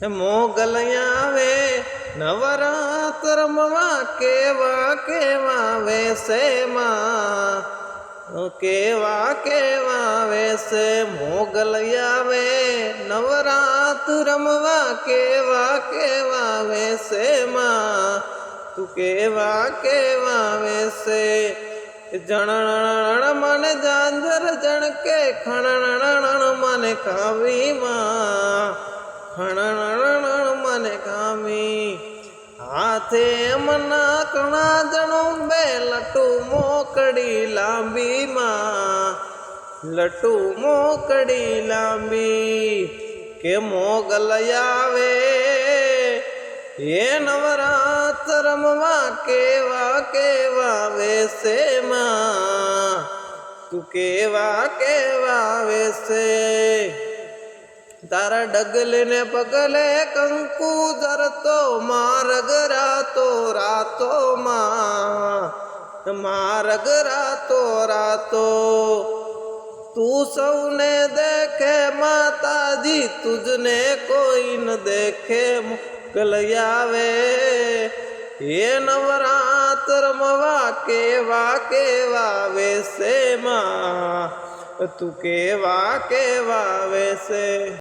મોગલ આવે નવરાત્રમાં કેવા કેવા વેશે માં, કેવા કેવા વેશે મોગલ આવે નવરાત રમવા કેવા કેવા વેશે માં, તું કેવા કેવા વેશે જણ મને જાંજર જણકે ખણ મને કાવી માં, ખણ મને કાવી હાથે મના કણા જણું બે લટુ મોકડી લાંબી માં, લટુ મોકડી લાંબી કે મોગલ આવે એ નવરાત રમવા કેવા કેવા વેશે માં, તું કેવા કેવા વેશે તારા ડગલે ને પગલે કંકુ ધરતો માર્ગ રાતો રાતો માં, માર્ગ રાતો રાતો તું સૌને દેખે માતાજી તુજને કોઈ ન દેખે મોગલ આવે એ નવરાત રમવા કેવા કેવા વેશે માં, તું કેવા કેવા વેશે।